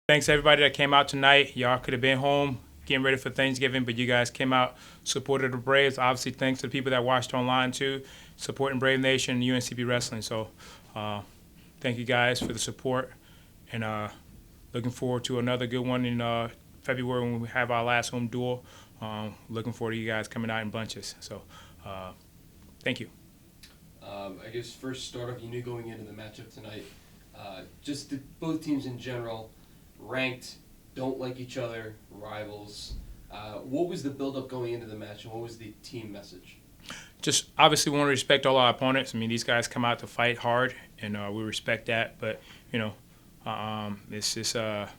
Thanks everybody that came out tonight. Y'all could have been home getting ready for Thanksgiving, but you guys came out, supported the Braves. Obviously, thanks to the people that watched online too, supporting Brave Nation and UNCP Wrestling. So, thank you guys for the support, and looking forward to another good one in February when we have our last home duel. Looking forward to you guys coming out in bunches. So, thank you. I guess first start off, you knew going into the matchup tonight, both teams in general, ranked, don't like each other, rivals. What was the build-up going into the match, and what was the team message? Just obviously we want to respect all our opponents. I mean, these guys come out to fight hard, and we respect that. But you know, it's a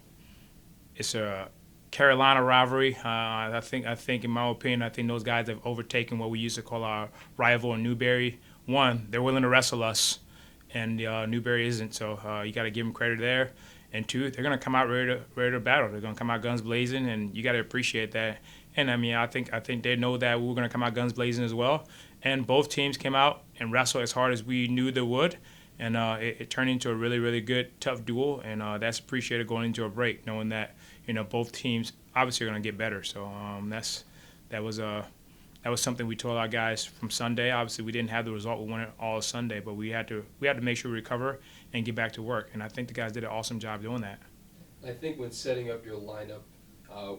Carolina rivalry. I think in my opinion, I think those guys have overtaken what we used to call our rival in Newberry. One, they're willing to wrestle us, and Newberry isn't. So you got to give them credit there. And two, they're gonna come out ready to battle. They're gonna come out guns blazing, and you got to appreciate that. And I mean, I think they know that we were gonna come out guns blazing as well. And both teams came out and wrestled as hard as we knew they would. And it turned into a really, really good, tough duel. And that's appreciated going into a break, knowing that both teams obviously are gonna get better. So that was that was something we told our guys from Sunday. Obviously, we didn't have the result we wanted all Sunday, but we had to make sure we recover and get back to work. And I think the guys did an awesome job doing that. I think when setting up your lineup,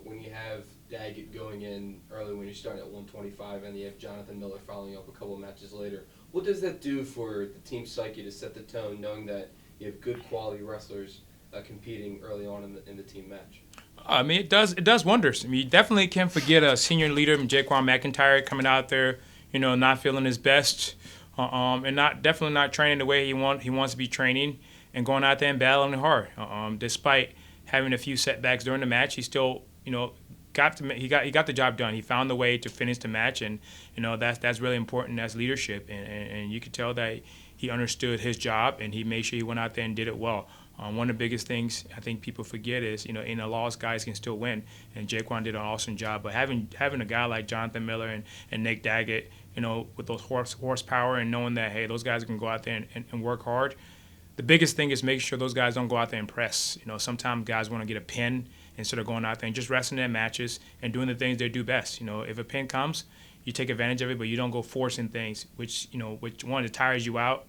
when you have Daggett going in early when you're starting at 125 and you have Jonathan Miller following up a couple of matches later, what does that do for the team psyche to set the tone, knowing that you have good quality wrestlers competing early on in the team match? I mean, it does wonders. I mean, you definitely can't forget a senior leader, Jaquan McIntyre, coming out there, not feeling his best, and definitely not training the way he wants to be training, and going out there and battling hard. Despite having a few setbacks during the match, he still, he got the job done. He found the way to finish the match, and that's really important as leadership, and you could tell that he understood his job, and he made sure he went out there and did it well. One of the biggest things I think people forget is, in a loss, guys can still win, and Jaquan did an awesome job. But having a guy like Jonathan Miller and Nick Daggett, with those horsepower and knowing that, hey, those guys can go out there and work hard. The biggest thing is making sure those guys don't go out there and press. Sometimes guys want to get a pin instead of going out there and just wrestling their matches and doing the things they do best. If a pin comes, you take advantage of it, but you don't go forcing things, which one, it tires you out,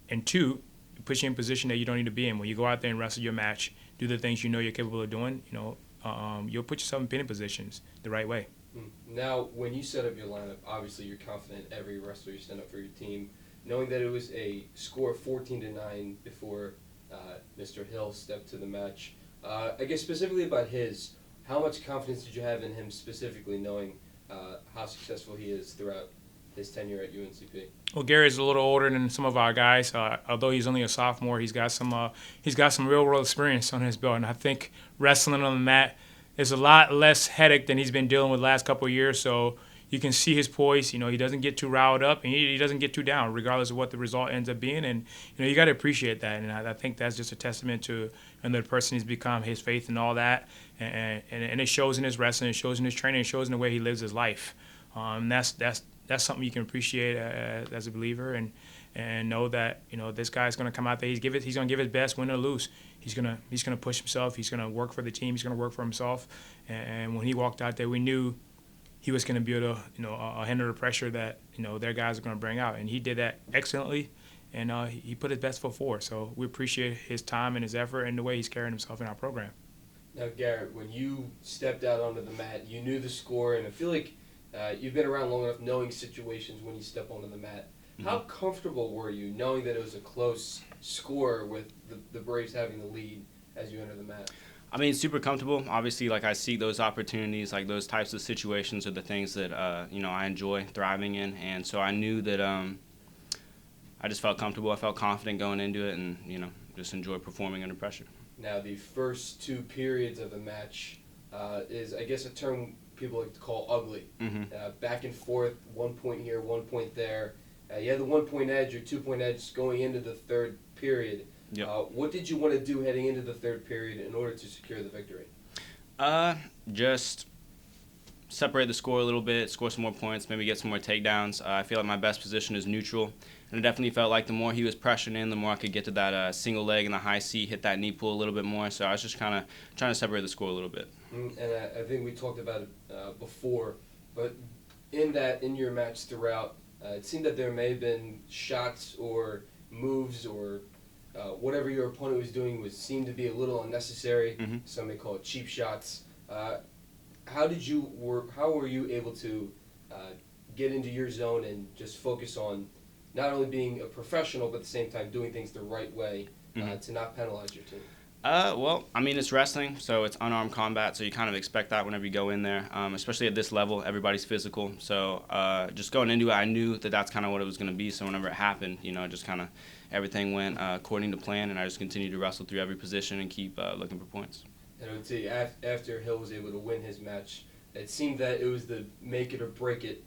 and two, it puts you in a position that you don't need to be in. When you go out there and wrestle your match, do the things you're capable of doing, you'll put yourself in pinning positions the right way. Now, when you set up your lineup, obviously you're confident every wrestler you send up for your team, knowing that it was a score of 14-9 before Mr. Hill stepped to the match. I guess specifically about how much confidence did you have in him specifically, knowing how successful he is throughout his tenure at UNCP? Well, Gary's a little older than some of our guys. Although he's only a sophomore, he's got some real world experience on his belt, and I think wrestling on the mat is a lot less headache than he's been dealing with the last couple of years. So you can see his poise. He doesn't get too riled up, and he doesn't get too down, regardless of what the result ends up being. And you got to appreciate that. And I think that's just a testament to the person he's become, his faith, and all that. And it shows in his wrestling, it shows in his training, it shows in the way he lives his life. That's something you can appreciate as a believer, and know that this guy's going to come out there. He's going to give his best, win or lose. He's going to push himself. He's going to work for the team. He's going to work for himself. And when he walked out there, we knew he was going to be able to handle the pressure that their guys are going to bring out, and he did that excellently. And he put his best foot forward. So we appreciate his time and his effort and the way he's carrying himself in our program. Now, Garrett, when you stepped out onto the mat, you knew the score, and I feel like you've been around long enough knowing situations when you step onto the mat. Mm-hmm. How comfortable were you knowing that it was a close score with the Braves having the lead as you enter the mat? I mean, super comfortable. Obviously, I seek those opportunities, those types of situations are the things that, I enjoy thriving in. And so I knew that I just felt comfortable. I felt confident going into it and, just enjoy performing under pressure. Now, the first two periods of the match is, I guess, a term people like to call ugly. Mm-hmm. Back and forth, 1 point here, 1 point there. You had the 1 point edge or 2 point edge going into the third period. Yep. What did you want to do heading into the third period in order to secure the victory? Just separate the score a little bit, score some more points, maybe get some more takedowns. I feel like my best position is neutral, and it definitely felt like the more he was pressuring in, the more I could get to that single leg in the high C, hit that knee pull a little bit more. So I was just kind of trying to separate the score a little bit. And I think we talked about it before, but in your match throughout, it seemed that there may have been shots or moves or whatever your opponent was doing seemed to be a little unnecessary. Mm-hmm. Some may call it cheap shots. How were you able to get into your zone and just focus on not only being a professional, but at the same time doing things the right way to not penalize your team? Well, I mean, it's wrestling, so it's unarmed combat, so you kind of expect that whenever you go in there, especially at this level. Everybody's physical, so just going into it, I knew that that's kind of what it was going to be, so whenever it happened, just kind of everything went according to plan, and I just continued to wrestle through every position and keep looking for points. And I would say after Hill was able to win his match, it seemed that it was the make it or break it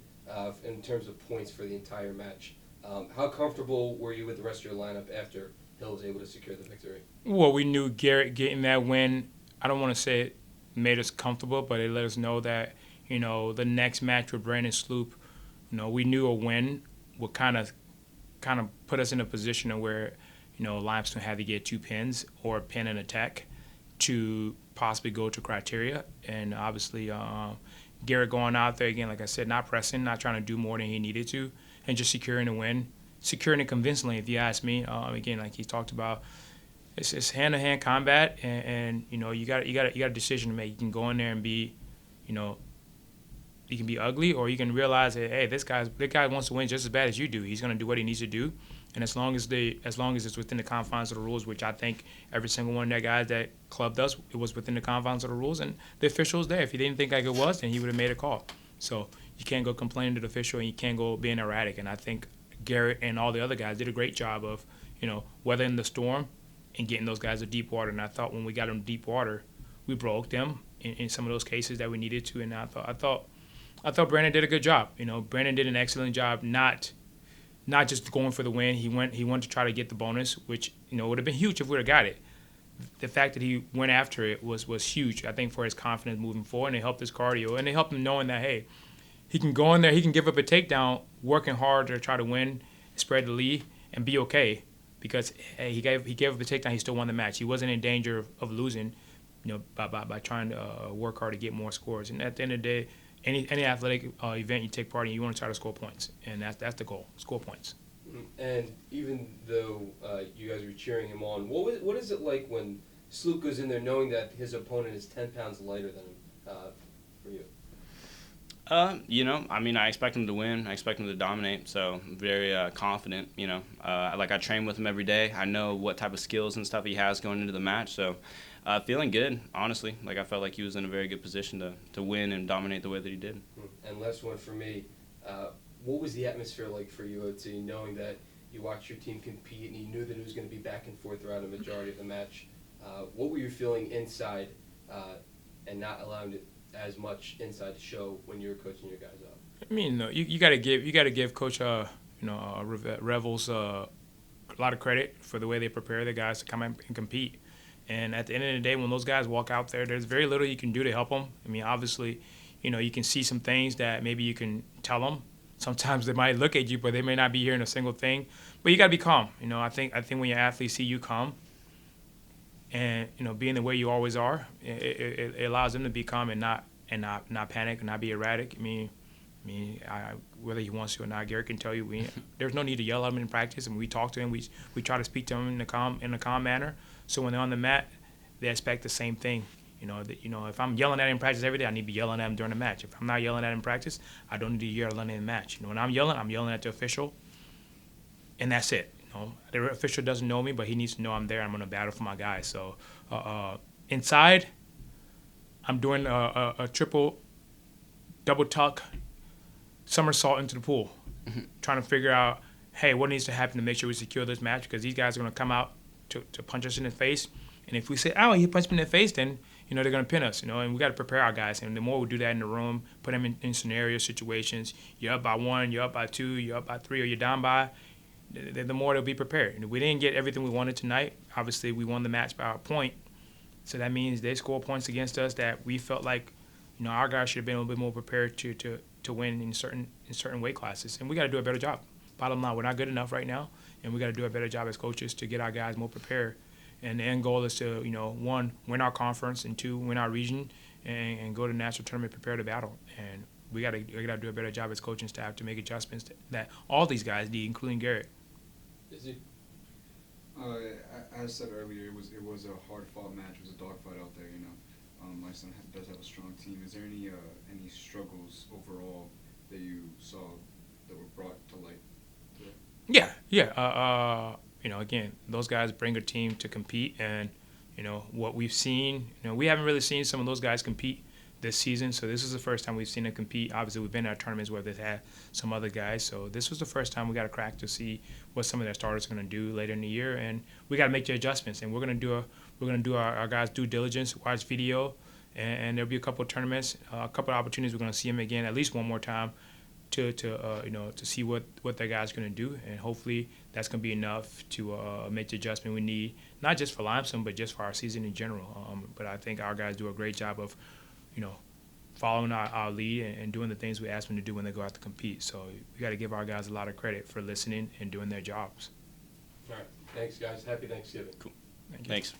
in terms of points for the entire match. How comfortable were you with the rest of your lineup after Hill was able to secure the victory? Well, we knew Garrett getting that win, I don't want to say it made us comfortable, but it let us know that, the next match with Brandon Sloop, we knew a win would kind of put us in a position of where, Limestone had to get 2 pins or a pin and attack to possibly go to criteria. And obviously, Garrett going out there, again, like I said, not pressing, not trying to do more than he needed to, and just securing a win. Securing it convincingly, if you ask me. Again, like he talked about, it's hand-to-hand combat, and you got a decision to make. You can go in there and be, you can be ugly, or you can realize that, hey, this guy wants to win just as bad as you do. He's going to do what he needs to do, and as long as it's within the confines of the rules, which I think every single one of their guys that club does, it was within the confines of the rules, and the official was there. If he didn't think like it was, then he would have made a call. So you can't go complaining to the official, and you can't go being erratic. And I think Garrett and all the other guys did a great job of, weathering the storm and getting those guys to deep water. And I thought when we got them deep water, we broke them in some of those cases that we needed to. And I thought Brandon did a good job. Brandon did an excellent job, not just going for the win. He wanted to try to get the bonus, which would have been huge if we would have got it. The fact that he went after it was huge, I think, for his confidence moving forward, and it helped his cardio, and it helped him knowing that, hey, he can go in there, he can give up a takedown, working hard to try to win, spread the lead, and be okay, because he gave up a takedown, he still won the match. He wasn't in danger of losing, by trying to work hard to get more scores. And at the end of the day, any athletic event you take part in, you want to try to score points, and that's the goal: score points. And even though you guys were cheering him on, what is it like when Sloop goes in there knowing that his opponent is 10 pounds lighter than him for you? I mean, I expect him to win. I expect him to dominate, so I'm very confident, I train with him every day. I know what type of skills and stuff he has going into the match, so feeling good, honestly. I felt like he was in a very good position to win and dominate the way that he did. And last one for me, what was the atmosphere like for you, OT, knowing that you watched your team compete and you knew that it was going to be back and forth throughout a majority of the match? What were you feeling inside and not allowing it as much inside to show when you were coaching your guys up? I mean, you got to give Coach Revels a lot of credit for the way they prepare the guys to come in and compete. And at the end of the day, when those guys walk out there, there's very little you can do to help them. I mean, obviously, you can see some things that maybe you can tell them. Sometimes they might look at you, but they may not be hearing a single thing. But you got to be calm. I think when your athletes see you calm, and being the way you always are, it allows them to be calm and not panic and not be erratic. I mean, whether he wants to or not, Garrett can tell you there's no need to yell at him in practice. I mean, we talk to him, we try to speak to him in a calm manner. So when they're on the mat, they expect the same thing. If I'm yelling at him in practice every day, I need to be yelling at him during the match. If I'm not yelling at him in practice, I don't need to yell at him in the match. When I'm yelling at the official, and that's it. The official doesn't know me, but he needs to know I'm there. I'm going to battle for my guys. So inside, I'm doing a triple, double tuck, somersault into the pool, trying to figure out, hey, what needs to happen to make sure we secure this match, because these guys are going to come out to punch us in the face. And if we say, oh, he punched me in the face, then, they're going to pin us, and we got to prepare our guys. And the more we do that in the room, put them in scenario situations, you're up by 1, you're up by 2, you're up by 3, or you're down by, the more they'll be prepared. And we didn't get everything we wanted tonight. Obviously, we won the match by a point. So that means they score points against us that we felt like our guys should have been a little bit more prepared to win in certain weight classes, and we got to do a better job. Bottom line, we're not good enough right now, and we got to do a better job as coaches to get our guys more prepared. And the end goal is to, one, win our conference, and two, win our region, and go to the national tournament prepared to battle. And we got to do a better job as coaching staff to make adjustments that all these guys need, including Garrett. Is it? As said earlier, it was a hard-fought match. It was a dogfight out there. Limestone does have a strong team. Is there any struggles overall that you saw that were brought to light today? Yeah. Again, those guys bring a team to compete, and what we've seen. We haven't really seen some of those guys compete this season, so this is the first time we've seen them compete. Obviously, we've been at tournaments where they've had some other guys, so this was the first time we got a crack to see what some of their starters are going to do later in the year, and we got to make the adjustments. And we're going to do our guys' due diligence, watch video, and there'll be a couple of tournaments, a couple of opportunities. We're going to see them again at least one more time to see what their guys are going to do, and hopefully that's going to be enough to make the adjustment we need, not just for Limestone, but just for our season in general. But I think our guys do a great job of following our lead and doing the things we ask them to do when they go out to compete. So we got to give our guys a lot of credit for listening and doing their jobs. All right. Thanks, guys. Happy Thanksgiving. Cool. Thank you. Thanks.